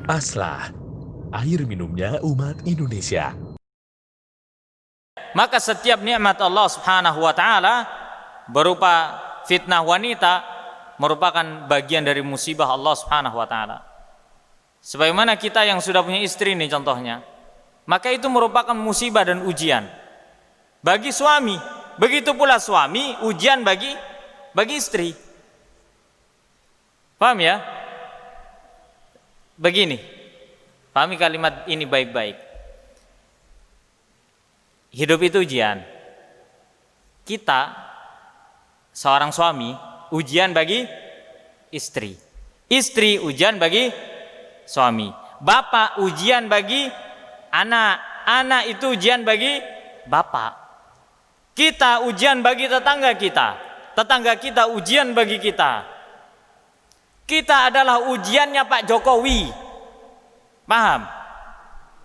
Aslah, air minumnya umat Indonesia. Maka setiap nikmat Allah Subhanahu wa taala berupa fitnah wanita merupakan bagian dari musibah Allah Subhanahu wa taala. Sebagaimana kita yang sudah punya istri nih contohnya, maka itu merupakan musibah dan ujian bagi suami. Begitu pula suami ujian bagi istri. Paham ya? Begini, pahami kalimat ini baik-baik. Hidup itu ujian. Kita seorang suami ujian bagi istri. Istri ujian bagi suami. Bapak ujian bagi anak. Anak itu ujian bagi bapak. Kita ujian bagi tetangga kita. Tetangga kita ujian bagi kita. Kita adalah ujiannya Pak Jokowi. Paham?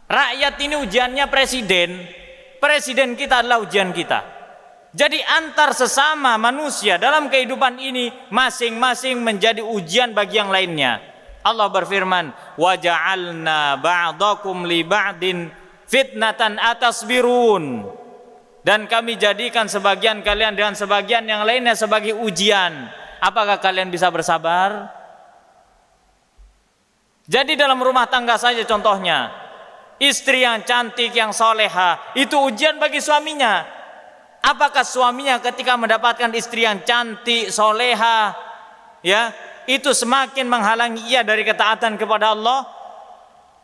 Rakyat ini ujiannya presiden. Presiden kita adalah ujian kita. Jadi antar sesama manusia dalam kehidupan ini masing-masing menjadi ujian bagi yang lainnya. Allah berfirman, "Wa ja'alna ba'dakum li ba'din fitnatan atasbirun." Dan kami jadikan sebagian kalian dengan sebagian yang lainnya sebagai ujian. Apakah kalian bisa bersabar? Jadi dalam rumah tangga saja contohnya, istri yang cantik, yang soleha, itu ujian bagi suaminya. Apakah suaminya ketika mendapatkan istri yang cantik, soleha, ya, itu semakin menghalangi ia dari ketaatan kepada Allah?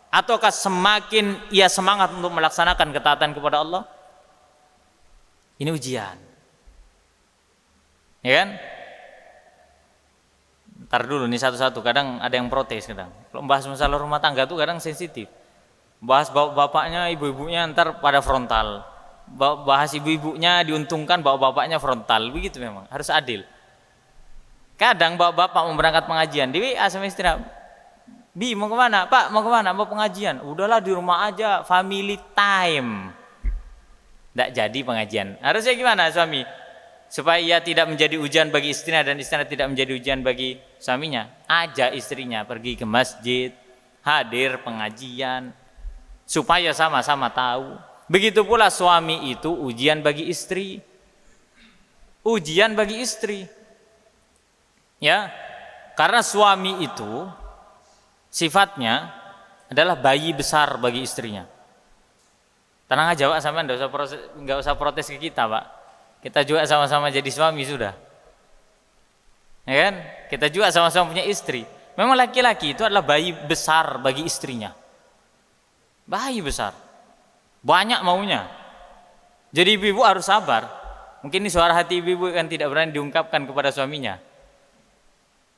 Ataukah semakin ia semangat untuk melaksanakan ketaatan kepada Allah? Ini ujian. Ya kan? Ntar dulu nih satu-satu, kadang ada yang protes kadang. Kalau bahas masalah rumah tangga tuh kadang sensitif. Bahas bapaknya, ibu-ibunya ntar pada frontal. Bahas ibu-ibunya diuntungkan, bapaknya frontal. Begitu memang, harus adil. Kadang bapak mau berangkat pengajian, di WA sama istri, "Bi, mau kemana? Pak, mau kemana? Mau pengajian." "Udahlah di rumah aja, family time." Nggak jadi pengajian. Harusnya gimana suami? Supaya ia tidak menjadi ujian bagi istrinya dan istrinya tidak menjadi ujian bagi suaminya, ajak istrinya pergi ke masjid, hadir pengajian, supaya sama-sama tahu. Begitu pula suami itu ujian bagi istri. Ujian bagi istri. Ya, karena suami itu sifatnya adalah bayi besar bagi istrinya. Tenang aja Pak, sampean enggak usah protes ke kita, Pak. Kita juga sama-sama jadi suami sudah. Ya kan? Kita juga sama-sama punya istri. Memang laki-laki itu adalah bayi besar bagi istrinya. Bayi besar. Banyak maunya. Jadi ibu-ibu harus sabar. Mungkin ini suara hati ibu-ibu kan tidak berani diungkapkan kepada suaminya.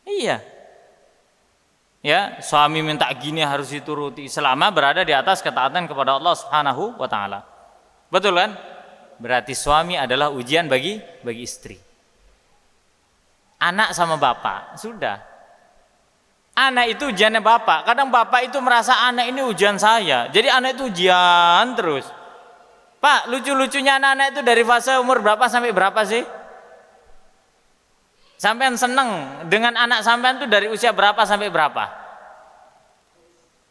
Iya. Ya, suami minta gini harus dituruti selama berada di atas ketaatan kepada Allah Subhanahu wa taala. Betul kan? Berarti suami adalah ujian bagi istri. Anak sama bapak, sudah. Anak itu ujiannya bapak. Kadang bapak itu merasa anak ini ujian saya. Jadi anak itu ujian terus. Pak, lucu-lucunya anak-anak itu dari fase umur berapa sampai berapa sih? Sampean seneng dengan anak sampean itu dari usia berapa sampai berapa?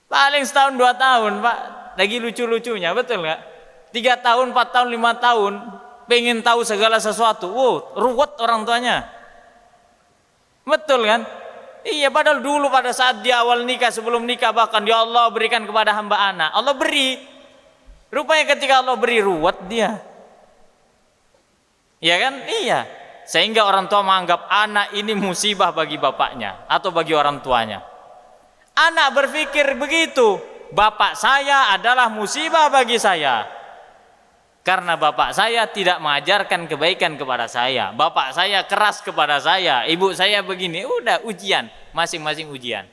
Paling setahun 2 tahun, Pak. Lagi lucu-lucunya, betul nggak? 3 tahun, 4 tahun, 5 tahun pengen tahu segala sesuatu. Ruwet orang tuanya. Betul kan? Iya, padahal dulu pada saat di awal nikah, sebelum nikah bahkan, ya Allah berikan kepada hamba anak. Allah beri. Rupanya ketika Allah beri, ruwet dia. Iya kan? Iya. Sehingga orang tua menganggap anak ini musibah bagi bapaknya atau bagi orang tuanya. Anak berpikir begitu. Bapak saya adalah musibah bagi saya. Karena bapak saya tidak mengajarkan kebaikan kepada saya. Bapak saya keras kepada saya. Ibu saya begini. Udah ujian. Masing-masing ujian.